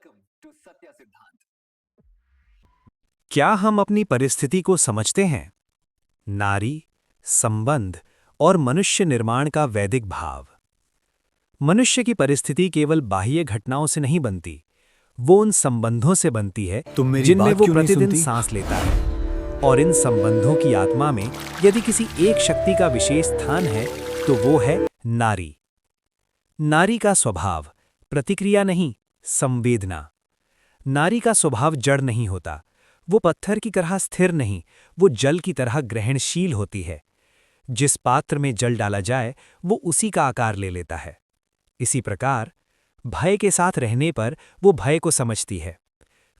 Welcome to सत्य सिद्धांत। क्या हम अपनी परिस्थिति को समझते हैं? नारी, संबंध और मनुष्य निर्माण का वैदिक भाव। मनुष्य की परिस्थिति केवल बाह्य घटनाओं से नहीं बनती, वो उन संबंधों से बनती है तुम मेरी जिनमें बात वो क्यों नहीं प्रतिदिन सुनती? सांस लेता है। और इन संबंधों की आत्मा में यदि किसी एक शक्ति का विशेष स्थान है तो वो है नारी। नारी का स्वभाव प्रतिक्रिया नहीं, संवेदना। नारी का स्वभाव जड़ नहीं होता, वो पत्थर की तरह स्थिर नहीं, वो जल की तरह ग्रहणशील होती है। जिस पात्र में जल डाला जाए वो उसी का आकार ले लेता है। इसी प्रकार भय के साथ रहने पर वो भय को समझती है,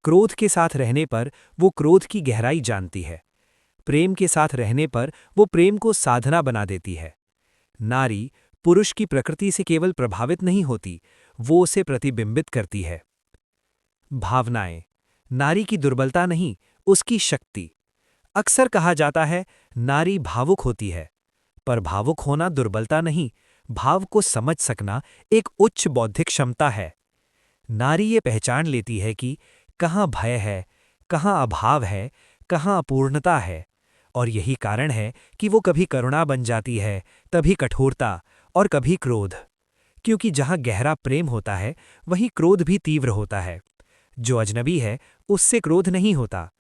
क्रोध के साथ रहने पर वो क्रोध की गहराई जानती है, प्रेम के साथ रहने पर वो प्रेम को साधना बना देती है। नारी पुरुष की प्रकृति से केवल प्रभावित नहीं होती, वो उसे प्रतिबिंबित करती है। भावनाएं नारी की दुर्बलता नहीं, उसकी शक्ति। अक्सर कहा जाता है नारी भावुक होती है, पर भावुक होना दुर्बलता नहीं, भाव को समझ सकना एक उच्च बौद्धिक क्षमता है। नारी ये पहचान लेती है कि कहाँ भय है, कहाँ अभाव है, कहाँ अपूर्णता है, और यही कारण है कि वो कभी करुणा बन जाती है, कभी कठोरता और कभी क्रोध। क्योंकि जहाँ गहरा प्रेम होता है वहीं क्रोध भी तीव्र होता है। जो अजनबी है उससे क्रोध नहीं होता,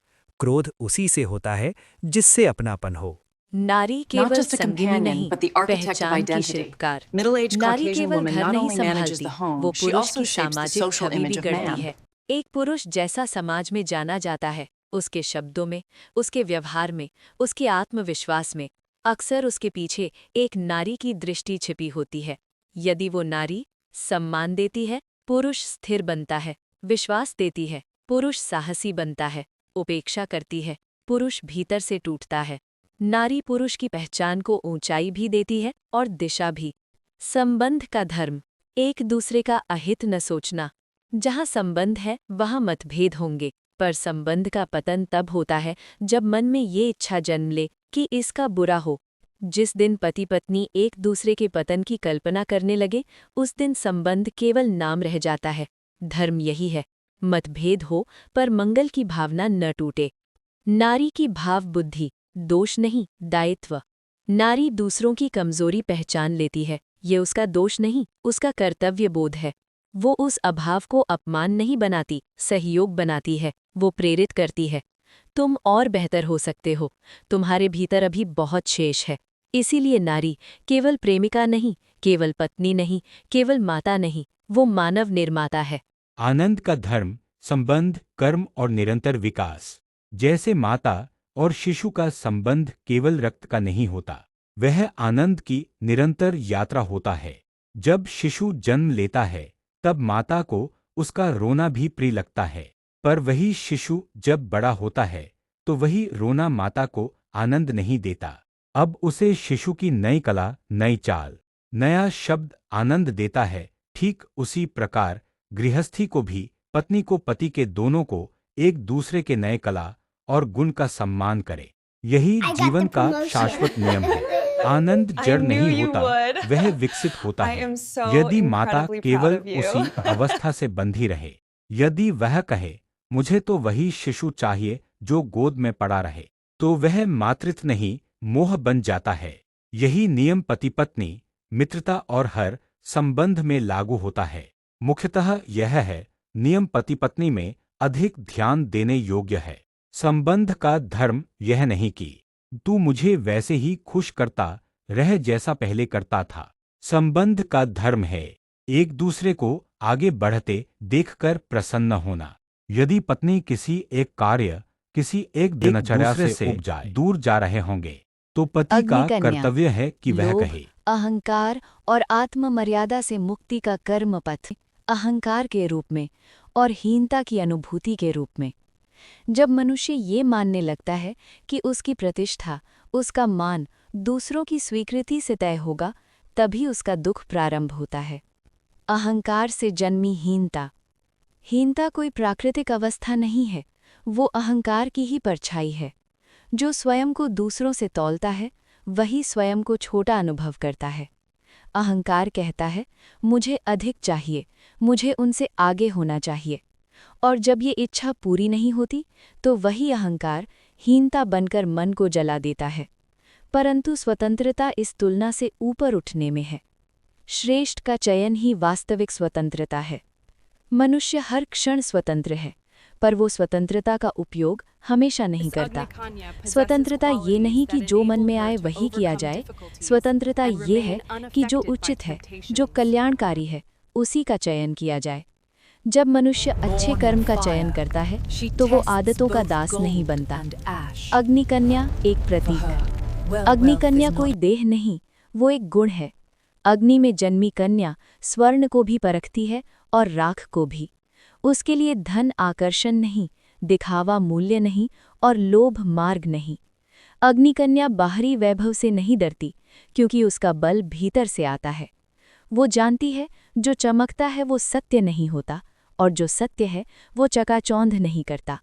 क्रोध उसी से होता है जिससे अपनापन हो। नारी Not केवल just a संगिनी companion, नहीं, but the architect of पहचान की identity. शिल्पकार। Middle-aged नारी Caucasian केवल woman घर not नहीं only manages संभालती, the home, वो she पुरुष also की shapes the सामाजिक social छवि भी image of गढ़ती man. है। एक पुरुष जैसा समाज में जाना जाता है, उसके शब्दों में, उसके व्यवहार में, उसके आत्मविश्वास में, अक्सर उसके पीछे एक नारी की दृष्टि छिपी होती है। यदि वो नारी सम्मान देती है, पुरुष स्थिर बनता है, विश्वास देती है, पुरुष साहसी बनता है, उपेक्षा करती है, पुरुष भीतर से टूटता है। नारी पुरुष की पहचान को ऊंचाई भी देती है और दिशा भी। संबंध का धर्म, एक दूसरे का अहित न सोचना। जहाँ संबंध है वहाँ मतभेद होंगे, पर संबंध का पतन तब होता है जब मन में ये इच्छा जन्म ले कि इसका बुरा हो। जिस दिन पति पत्नी एक दूसरे के पतन की कल्पना करने लगे, उस दिन संबंध केवल नाम रह जाता है। धर्म यही है, मतभेद हो पर मंगल की भावना न टूटे। नारी की भाव बुद्धि, दोष नहीं, दायित्व। नारी दूसरों की कमजोरी पहचान लेती है, ये उसका दोष नहीं, उसका कर्तव्य बोध है। वो उस अभाव को अपमान नहीं बनाती, सहयोग बनाती है, वो प्रेरित करती है। तुम और बेहतर हो सकते हो, तुम्हारे भीतर अभी बहुत शेष है। इसीलिए नारी केवल प्रेमिका नहीं, केवल पत्नी नहीं, केवल माता नहीं, वो मानव निर्माता है। आनंद का धर्म, संबंध, कर्म और निरंतर विकास। जैसे माता और शिशु का संबंध केवल रक्त का नहीं होता, वह आनंद की निरंतर यात्रा होता है। जब शिशु जन्म लेता है तब माता को उसका रोना भी प्रिय लगता है, पर वही शिशु जब बड़ा होता है तो वही रोना माता को आनंद नहीं देता। अब उसे शिशु की नई कला, नई चाल, नया शब्द आनंद देता है। ठीक उसी प्रकार गृहस्थी को भी, पत्नी को पति के, दोनों को एक दूसरे के नए कला और गुण का सम्मान करे। यही जीवन का शाश्वत नियम है। आनंद जड़ नहीं होता, वह विकसित होता है। यदि माता केवल उसी अवस्था से बंधी रहे, यदि वह कहे मुझे तो वही शिशु चाहिए जो गोद में पड़ा रहे, तो वह मातृत्व नहीं, मोह बन जाता है। यही नियम पति पत्नी, मित्रता और हर संबंध में लागू होता है। मुख्यतः यह है, नियम पति पत्नी में अधिक ध्यान देने योग्य है। संबंध का धर्म यह नहीं कि तू मुझे वैसे ही खुश करता रह जैसा पहले करता था। संबंध का धर्म है एक दूसरे को आगे बढ़ते देखकर प्रसन्न होना। यदि पत्नी किसी एक कार्य, किसी एक दिनचर्या से उब जाए, दूर जा रहे होंगे, तो पति का अग्निकन्या, कर्तव्य है कि वह लोभ, कहे अहंकार और आत्ममर्यादा से मुक्ति का कर्म पथ, अहंकार के रूप में और हीनता की अनुभूति के रूप में। जब मनुष्य ये मानने लगता है कि उसकी प्रतिष्ठा, उसका मान दूसरों की स्वीकृति से तय होगा, तभी उसका दुख प्रारंभ होता है। अहंकार से जन्मी हीनता। हीनता कोई प्राकृतिक अवस्था नहीं है, वो अहंकार की ही परछाई है। जो स्वयं को दूसरों से तौलता है, वही स्वयं को छोटा अनुभव करता है। अहंकार कहता है मुझे अधिक चाहिए, मुझे उनसे आगे होना चाहिए। और जब ये इच्छा पूरी नहीं होती तो वही अहंकार हीनता बनकर मन को जला देता है। परंतु स्वतंत्रता इस तुलना से ऊपर उठने में है। श्रेष्ठ का चयन ही वास्तविक स्वतंत्रता है। मनुष्य हर क्षण स्वतंत्र है, पर वो स्वतंत्रता का उपयोग हमेशा नहीं करता। स्वतंत्रता ये नहीं कि जो मन में आए वही किया जाए। स्वतंत्रता ये है कि जो उचित है, जो कल्याणकारी है, उसी का चयन किया जाए। जब मनुष्य अच्छे कर्म का चयन करता है तो वो आदतों का दास नहीं बनता। अग्निकन्या एक प्रतीक है। अग्निकन्या कोई देह नहीं, वो एक गुण है। अग्नि में जन्मी कन्या स्वर्ण को भी परखती है और राख को भी। उसके लिए धन आकर्षण नहीं, दिखावा मूल्य नहीं और लोभ मार्ग नहीं। अग्निकन्या बाहरी वैभव से नहीं डरती, क्योंकि उसका बल भीतर से आता है। वो जानती है जो चमकता है वो सत्य नहीं होता, और जो सत्य है वो चकाचौंध नहीं करता।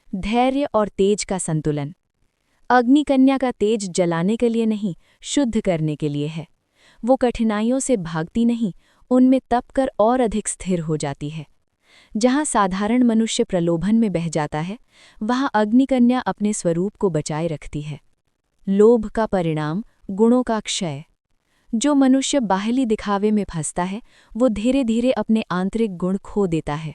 धैर्य और तेज का संतुलन। अग्निकन्या का तेज जलाने के लिए नहीं, शुद्ध करने के लिए है। वो कठिनाइयों से भागती नहीं, उनमें तप कर और अधिक स्थिर हो जाती है। जहाँ साधारण मनुष्य प्रलोभन में बह जाता है, वहाँ अग्निकन्या अपने स्वरूप को बचाए रखती है। लोभ का परिणाम गुणों का क्षय। जो मनुष्य बाहरी दिखावे में फंसता है वो धीरे धीरे अपने आंतरिक गुण खो देता है।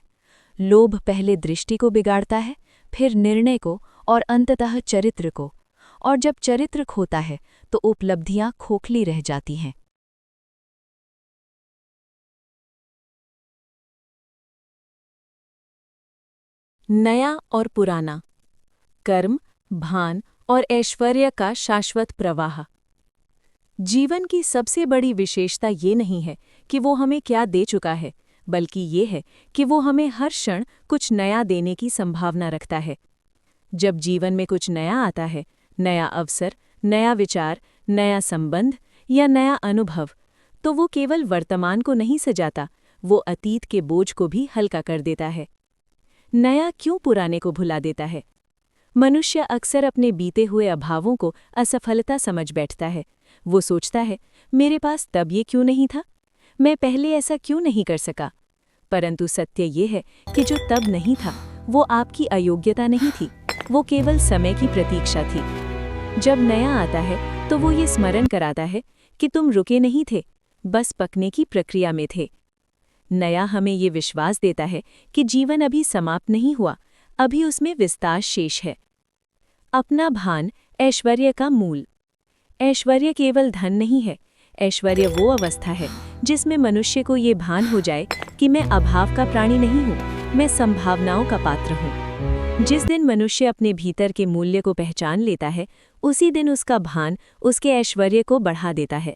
लोभ पहले दृष्टि को बिगाड़ता है, फिर निर्णय को और अंततः चरित्र को। और जब चरित्र खोता है तो उपलब्धियां खोखली रह जाती हैं। नया और पुराना। कर्म, भान और ऐश्वर्य का शाश्वत प्रवाह। जीवन की सबसे बड़ी विशेषता ये नहीं है कि वो हमें क्या दे चुका है, बल्कि ये है कि वो हमें हर क्षण कुछ नया देने की संभावना रखता है। जब जीवन में कुछ नया आता है, नया अवसर, नया विचार, नया संबंध या नया अनुभव, तो वो केवल वर्तमान को नहीं सजाता, वो अतीत के बोझ को भी हल्का कर देता है। नया क्यों पुराने को भुला देता है? मनुष्य अक्सर अपने बीते हुए अभावों को असफलता समझ बैठता है। वो सोचता है, मेरे पास तब ये क्यों नहीं था, मैं पहले ऐसा क्यों नहीं कर सका। परंतु सत्य ये है कि जो तब नहीं था वो आपकी अयोग्यता नहीं थी, वो केवल समय की प्रतीक्षा थी। जब नया आता है तो वो ये स्मरण कराता है कि तुम रुके नहीं थे, बस पकने की प्रक्रिया में थे। नया हमें ये विश्वास देता है कि जीवन अभी समाप्त नहीं हुआ, अभी उसमें विस्तार शेष है। अपना भान ऐश्वर्य का मूल। ऐश्वर्य केवल धन नहीं है, ऐश्वर्य वो अवस्था है जिसमें मनुष्य को ये भान हो जाए कि मैं अभाव का प्राणी नहीं हूँ, मैं संभावनाओं का पात्र हूँ। जिस दिन मनुष्य अपने भीतर के मूल्य को पहचान लेता है, उसी दिन उसका भान उसके ऐश्वर्य को बढ़ा देता है।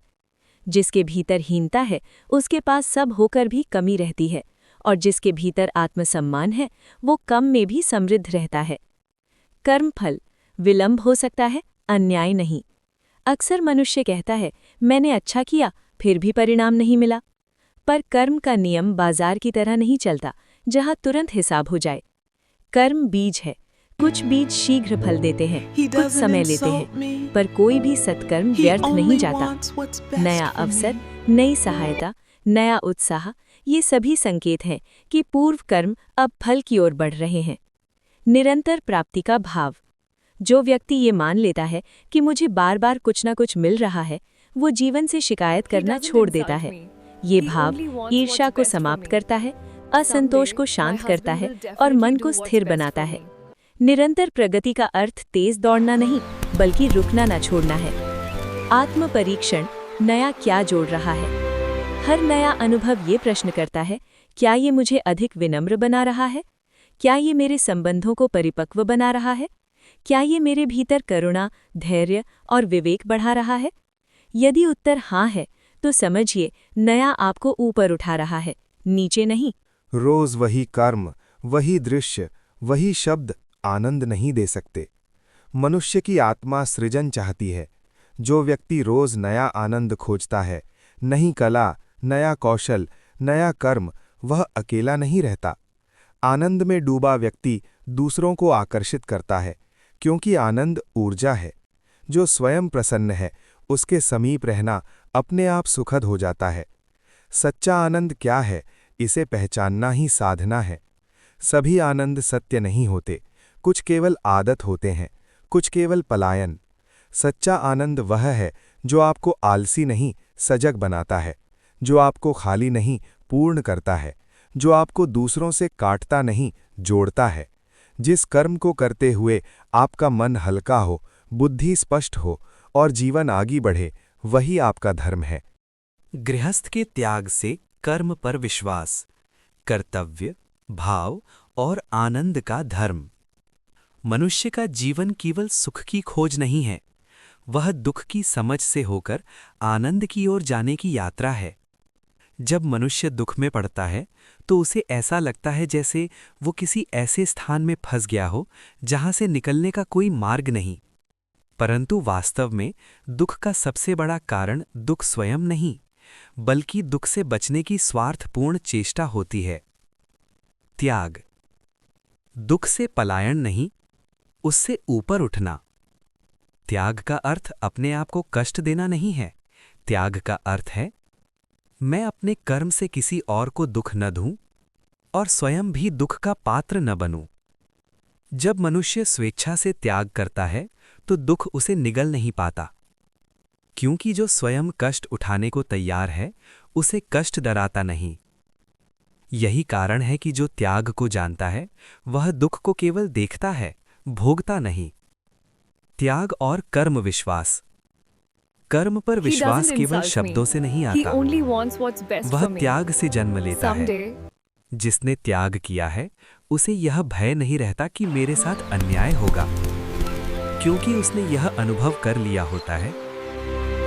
जिसके भीतर हीनता है, उसके पास सब होकर भी कमी रहती है, और जिसके भीतर आत्मसम्मान है, वो कम में भी समृद्ध रहता है। कर्मफल विलंब हो सकता है, अन्याय नहीं। अक्सर मनुष्य कहता है, मैंने अच्छा किया, फिर भी परिणाम नहीं मिला। पर कर्म का नियम बाजार की तरह नहीं चलता, जहाँ तुरंत हिसाब हो जाए। कर्म बीज है, कुछ बीज शीघ्र फल देते हैं, कुछ समय लेते हैं, पर कोई भी सत्कर्म व्यर्थ नहीं जाता। नया अवसर, नई सहायता, नया उत्साह, ये सभी संकेत हैं कि पूर्व कर्म अब फल की ओर बढ़ रहे हैं। निरंतर प्राप्ति का भाव। जो व्यक्ति ये मान लेता है कि मुझे बार बार कुछ न कुछ मिल रहा है, वो जीवन से शिकायत करना छोड़ देता है। ये भाव ईर्ष्या को समाप्त करता है, असंतोष को शांत करता है और मन को स्थिर बनाता है। निरंतर प्रगति का अर्थ तेज दौड़ना नहीं, बल्कि रुकना ना छोड़ना है। आत्म परीक्षण, नया क्या जोड़ रहा है? हर नया अनुभव ये प्रश्न करता है, क्या ये मुझे अधिक विनम्र बना रहा है? क्या ये मेरे संबंधों को परिपक्व बना रहा है? क्या ये मेरे भीतर करुणा, धैर्य और विवेक बढ़ा रहा है? यदि उत्तर हाँ है, तो समझिए नया आपको ऊपर उठा रहा है, नीचे नहीं। रोज वही कर्म, वही दृश्य, वही शब्द आनंद नहीं दे सकते। मनुष्य की आत्मा सृजन चाहती है। जो व्यक्ति रोज नया आनंद खोजता है, नई कला, नया कौशल, नया कर्म, वह अकेला नहीं रहता। आनंद में डूबा व्यक्ति दूसरों को आकर्षित करता है, क्योंकि आनंद ऊर्जा है। जो स्वयं प्रसन्न है, उसके समीप रहना अपने आप सुखद हो जाता है। सच्चा आनंद क्या है, इसे पहचानना ही साधना है। सभी आनंद सत्य नहीं होते, कुछ केवल आदत होते हैं, कुछ केवल पलायन। सच्चा आनंद वह है जो आपको आलसी नहीं सजग बनाता है, जो आपको खाली नहीं पूर्ण करता है, जो आपको दूसरों से काटता नहीं जोड़ता है। जिस कर्म को करते हुए आपका मन हल्का हो, बुद्धि स्पष्ट हो और जीवन आगे बढ़े, वही आपका धर्म है। गृहस्थ के त्याग से कर्म पर विश्वास, कर्तव्य, भाव और आनंद का धर्म। मनुष्य का जीवन केवल सुख की खोज नहीं है, वह दुख की समझ से होकर आनंद की ओर जाने की यात्रा है। जब मनुष्य दुख में पड़ता है तो उसे ऐसा लगता है जैसे वो किसी ऐसे स्थान में फंस गया हो जहां से निकलने का कोई मार्ग नहीं। परंतु वास्तव में दुख का सबसे बड़ा कारण दुख स्वयं नहीं, बल्कि दुख से बचने की स्वार्थपूर्ण चेष्टा होती है। त्याग, दुख से पलायन नहीं, उससे ऊपर उठना। त्याग का अर्थ अपने आप को कष्ट देना नहीं है। त्याग का अर्थ है मैं अपने कर्म से किसी और को दुख न दूं और स्वयं भी दुख का पात्र न बनूं। जब मनुष्य स्वेच्छा से त्याग करता है तो दुख उसे निगल नहीं पाता, क्योंकि जो स्वयं कष्ट उठाने को तैयार है उसे कष्ट डराता नहीं। यही कारण है कि जो त्याग को जानता है वह दुख को केवल देखता है, भोगता नहीं। त्याग और कर्म विश्वास। कर्म पर विश्वास केवल शब्दों से नहीं आता, वह त्याग से जन्म लेता है। जिसने त्याग किया है उसे यह भय नहीं रहता कि मेरे साथ अन्याय होगा, क्योंकि उसने यह अनुभव कर लिया होता है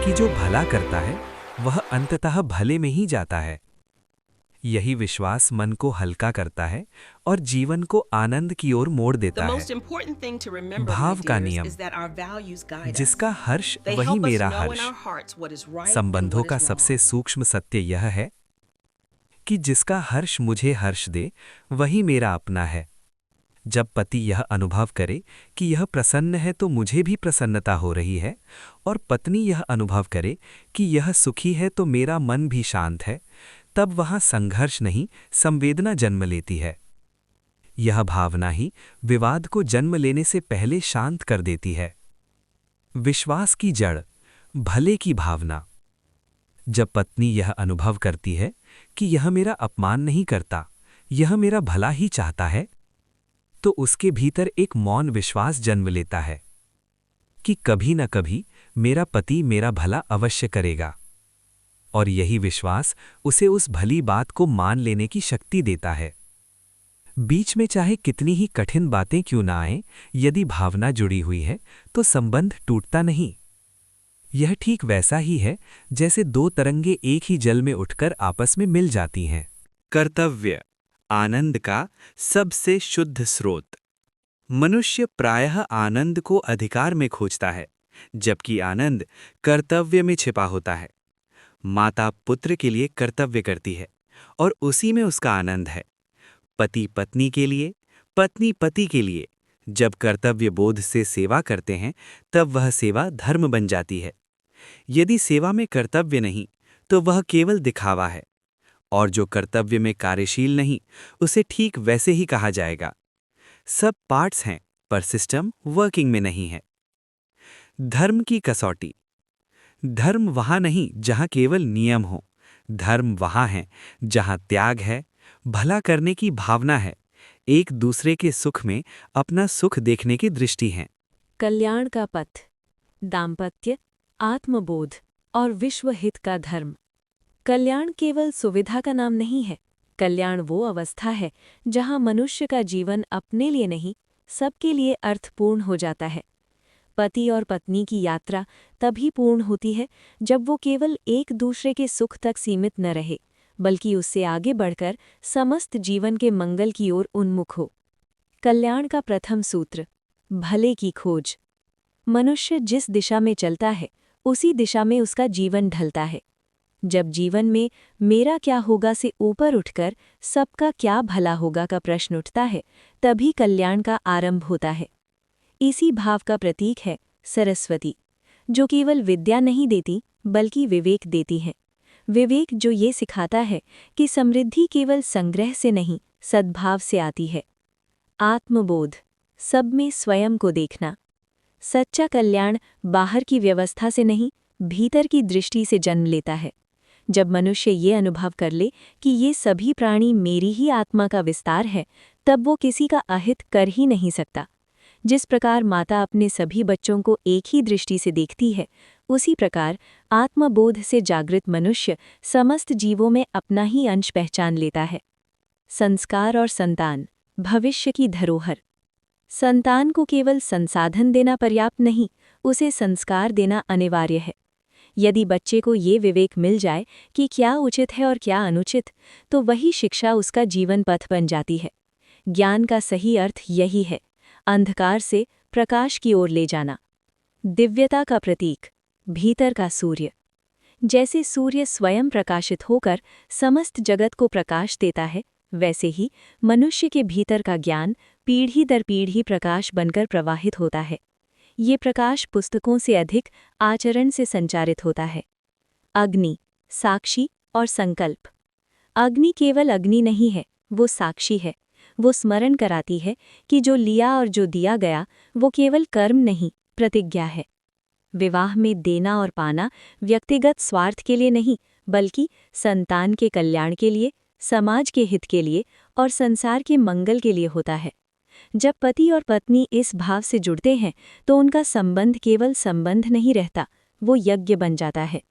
कि जो भला करता है वह अंततः भले में ही जाता है। यही विश्वास मन को हल्का करता है और जीवन को आनंद की ओर मोड़ देता है। भाव का नियम, जिसका हर्ष वही मेरा हर्ष। संबंधों का सबसे सूक्ष्म सत्य यह है कि जिसका हर्ष मुझे हर्ष दे वही मेरा अपना है। जब पति यह अनुभव करे कि यह प्रसन्न है तो मुझे भी प्रसन्नता हो रही है, और पत्नी यह अनुभव करे कि यह सुखी है तो मेरा मन भी शांत है, तब वहाँ संघर्ष नहीं संवेदना जन्म लेती है। यह भावना ही विवाद को जन्म लेने से पहले शांत कर देती है। विश्वास की जड़, भले की भावना। जब पत्नी यह अनुभव करती है कि यह मेरा अपमान नहीं करता, यह मेरा भला ही चाहता है, तो उसके भीतर एक मौन विश्वास जन्म लेता है कि कभी न कभी मेरा पति मेरा भला अवश्य करेगा। और यही विश्वास उसे उस भली बात को मान लेने की शक्ति देता है। बीच में चाहे कितनी ही कठिन बातें क्यों ना आएं, यदि भावना जुड़ी हुई है तो संबंध टूटता नहीं। यह ठीक वैसा ही है जैसे दो तरंगे एक ही जल में उठकर आपस में मिल जाती हैं। कर्तव्य, आनंद का सबसे शुद्ध स्रोत। मनुष्य प्रायः आनंद को अधिकार में खोजता है, जबकि आनंद कर्तव्य में छिपा होता है। माता पुत्र के लिए कर्तव्य करती है और उसी में उसका आनंद है। पति पत्नी के लिए, पत्नी पति के लिए जब कर्तव्य बोध से सेवा करते हैं तब वह सेवा धर्म बन जाती है। यदि सेवा में कर्तव्य नहीं तो वह केवल दिखावा है, और जो कर्तव्य में कार्यशील नहीं उसे ठीक वैसे ही कहा जाएगा। सब पार्ट्स हैं पर सिस्टम वर्किंग में नहीं है। धर्म की कसौटी। धर्म वहाँ नहीं जहाँ केवल नियम हो, धर्म वहाँ है जहाँ त्याग है, भला करने की भावना है, एक दूसरे के सुख में अपना सुख देखने की दृष्टि है। कल्याण का पथ, दाम्पत्य, आत्मबोध और विश्व हित का धर्म। कल्याण केवल सुविधा का नाम नहीं है। कल्याण वो अवस्था है जहाँ मनुष्य का जीवन अपने लिए नहीं, सबके लिए अर्थपूर्ण हो जाता है। पति और पत्नी की यात्रा तभी पूर्ण होती है जब वो केवल एक दूसरे के सुख तक सीमित न रहे, बल्कि उससे आगे बढ़कर समस्त जीवन के मंगल की ओर उन्मुख हो। कल्याण का प्रथम सूत्र, भले की खोज। मनुष्य जिस दिशा में चलता है उसी दिशा में उसका जीवन ढलता है। जब जीवन में मेरा क्या होगा से ऊपर उठकर सबका क्या भला होगा का प्रश्न उठता है, तभी कल्याण का आरंभ होता है। इसी भाव का प्रतीक है सरस्वती, जो केवल विद्या नहीं देती बल्कि विवेक देती है। विवेक जो ये सिखाता है कि समृद्धि केवल संग्रह से नहीं, सद्भाव से आती है। आत्मबोध, सब में स्वयं को देखना। सच्चा कल्याण बाहर की व्यवस्था से नहीं, भीतर की दृष्टि से जन्म लेता है। जब मनुष्य ये अनुभव कर ले कि ये सभी प्राणी मेरी ही आत्मा का विस्तार है, तब वो किसी का अहित कर ही नहीं सकता। जिस प्रकार माता अपने सभी बच्चों को एक ही दृष्टि से देखती है, उसी प्रकार आत्मबोध से जागृत मनुष्य समस्त जीवों में अपना ही अंश पहचान लेता है। संस्कार और संतान, भविष्य की धरोहर। संतान को केवल संसाधन देना पर्याप्त नहीं, उसे संस्कार देना अनिवार्य है। यदि बच्चे को ये विवेक मिल जाए कि क्या उचित है और क्या अनुचित, तो वही शिक्षा उसका जीवन पथ बन जाती है। ज्ञान का सही अर्थ यही है, अंधकार से प्रकाश की ओर ले जाना। दिव्यता का प्रतीक, भीतर का सूर्य। जैसे सूर्य स्वयं प्रकाशित होकर समस्त जगत को प्रकाश देता है, वैसे ही मनुष्य के भीतर का ज्ञान पीढ़ी दर पीढ़ी प्रकाश बनकर प्रवाहित होता है। ये प्रकाश पुस्तकों से अधिक आचरण से संचारित होता है। अग्नि, साक्षी और संकल्प। अग्नि केवल अग्नि नहीं है, वो साक्षी है। वो स्मरण कराती है कि जो लिया और जो दिया गया वो केवल कर्म नहीं, प्रतिज्ञा है। विवाह में देना और पाना व्यक्तिगत स्वार्थ के लिए नहीं, बल्कि संतान के कल्याण के लिए, समाज के हित के लिए और संसार के मंगल के लिए होता है। जब पति और पत्नी इस भाव से जुड़ते हैं तो उनका संबंध केवल संबंध नहीं रहता, वो यज्ञ बन जाता है।